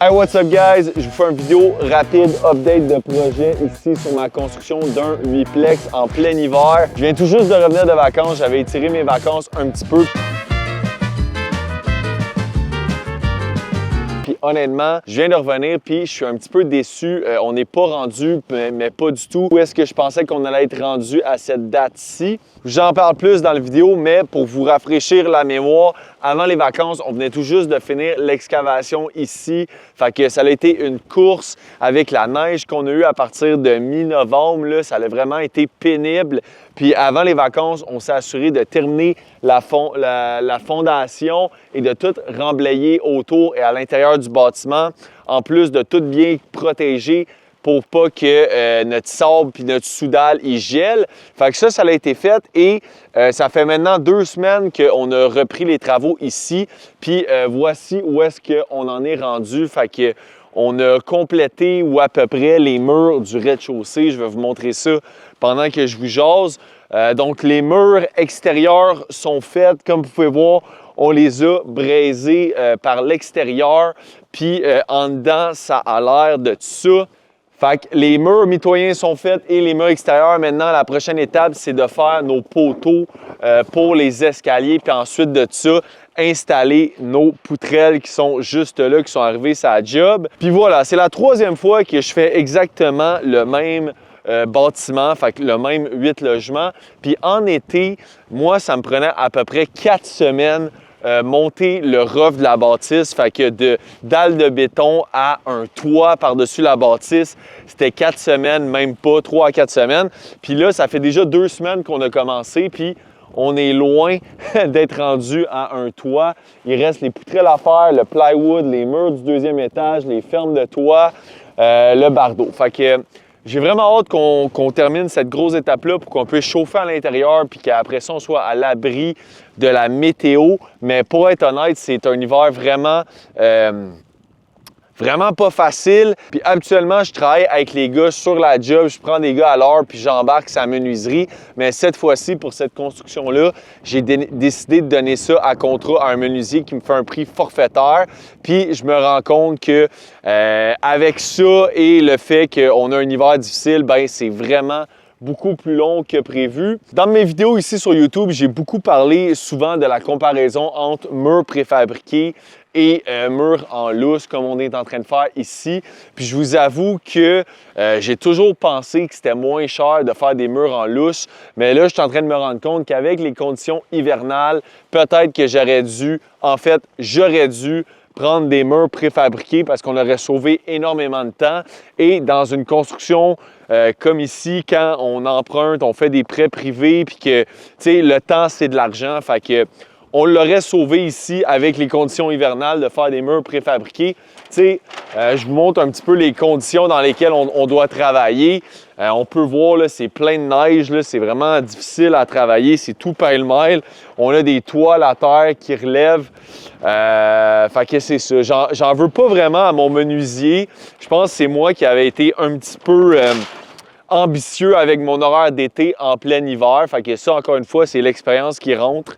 Hey, what's up guys? Je vous fais une vidéo rapide, update de projet ici sur ma construction d'un 8plex en plein hiver. Je viens tout juste de revenir de vacances, j'avais étiré mes vacances un petit peu. Puis honnêtement, je viens de revenir puis je suis un petit peu déçu. On n'est pas rendu, mais pas du tout. Où est-ce que je pensais qu'on allait être rendu à cette date-ci? J'en parle plus dans la vidéo, mais pour vous rafraîchir la mémoire, avant les vacances, on venait tout juste de finir l'excavation ici. Fait que ça a été une course avec la neige qu'on a eue à partir de mi-novembre. Ça a vraiment été pénible. Puis avant les vacances, on s'est assuré de terminer la fondation et de tout remblayer autour et à l'intérieur du bâtiment, en plus de tout bien protéger pour pas que notre sable puis notre soudal il gèle. Fait que ça a été fait et ça fait maintenant 2 semaines qu'on a repris les travaux ici. Puis voici où est-ce qu'on en est rendu. Fait que on a complété ou à peu près les murs du rez-de-chaussée. Je vais vous montrer ça pendant que je vous jase. Donc les murs extérieurs sont faits, comme vous pouvez voir. On les a braisés par l'extérieur. Puis en dedans, ça a l'air de ça. Fait que les murs mitoyens sont faits et les murs extérieurs. Maintenant, la prochaine étape, c'est de faire nos poteaux pour les escaliers. Puis ensuite de ça, installer nos poutrelles qui sont juste là, qui sont arrivées sur la job. Puis voilà, c'est la 3e fois que je fais exactement le même bâtiment, fait que le même 8 logements. Puis en été, moi, ça me prenait à peu près 4 semaines monter le rough de la bâtisse, fait que de dalles de béton à un toit par-dessus la bâtisse, c'était 4 semaines, même pas 3 à 4 semaines. Puis là, ça fait déjà 2 semaines qu'on a commencé, puis on est loin d'être rendu à un toit. Il reste les poutrelles à faire, le plywood, les murs du 2e étage, les fermes de toit, le bardeau. Fait que j'ai vraiment hâte qu'on termine cette grosse étape-là pour qu'on puisse chauffer à l'intérieur puis qu'après ça, on soit à l'abri de la météo. Mais pour être honnête, c'est un hiver vraiment pas facile. Puis habituellement, je travaille avec les gars sur la job. Je prends des gars à l'heure puis j'embarque sa menuiserie. Mais cette fois-ci, pour cette construction-là, j'ai décidé de donner ça à contrat à un menuisier qui me fait un prix forfaitaire. Puis je me rends compte que avec ça et le fait qu'on a un hiver difficile, ben c'est vraiment beaucoup plus long que prévu. Dans mes vidéos ici sur YouTube, j'ai beaucoup parlé souvent de la comparaison entre murs préfabriqués et murs en lousse comme on est en train de faire ici. Puis je vous avoue que j'ai toujours pensé que c'était moins cher de faire des murs en lousse, mais là je suis en train de me rendre compte qu'avec les conditions hivernales, peut-être que j'aurais dû prendre des murs préfabriqués parce qu'on aurait sauvé énormément de temps. Et dans une construction comme ici, quand on emprunte, on fait des prêts privés, puis que, tu sais, le temps, c'est de l'argent. Fait que on l'aurait sauvé ici avec les conditions hivernales de faire des murs préfabriqués. Tu sais, je vous montre un petit peu les conditions dans lesquelles on doit travailler. On peut voir, là, c'est plein de neige, là, c'est vraiment difficile à travailler, c'est tout pêle-mêle. On a des toiles à terre qui relèvent. Fait que c'est ça. J'en veux pas vraiment à mon menuisier. Je pense que c'est moi qui avais été un petit peu ambitieux avec mon horaire d'été en plein hiver. Fait que ça, encore une fois, c'est l'expérience qui rentre.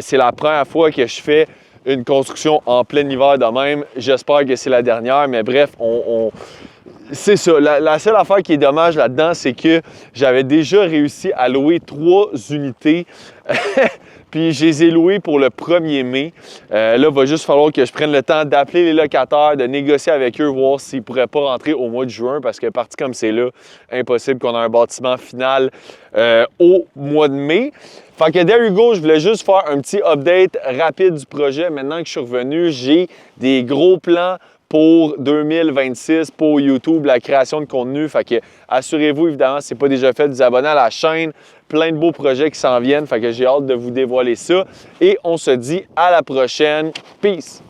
C'est la première fois que je fais une construction en plein hiver de même. J'espère que c'est la dernière, mais bref, c'est ça. La seule affaire qui est dommage là-dedans, c'est que j'avais déjà réussi à louer 3 unités. Puis je les ai loués pour le 1er mai. Là, il va juste falloir que je prenne le temps d'appeler les locataires, de négocier avec eux, voir s'ils ne pourraient pas rentrer au mois de juin, parce que parti comme c'est là, impossible qu'on ait un bâtiment final au mois de mai. Fait que there you go, je voulais juste faire un petit update rapide du projet. Maintenant que je suis revenu, j'ai des gros plans pour 2026 pour YouTube, la création de contenu. Fait que assurez-vous, évidemment, si ce n'est pas déjà fait, de vous abonner à la chaîne. Plein de beaux projets qui s'en viennent. Fait que j'ai hâte de vous dévoiler ça. Et on se dit à la prochaine. Peace!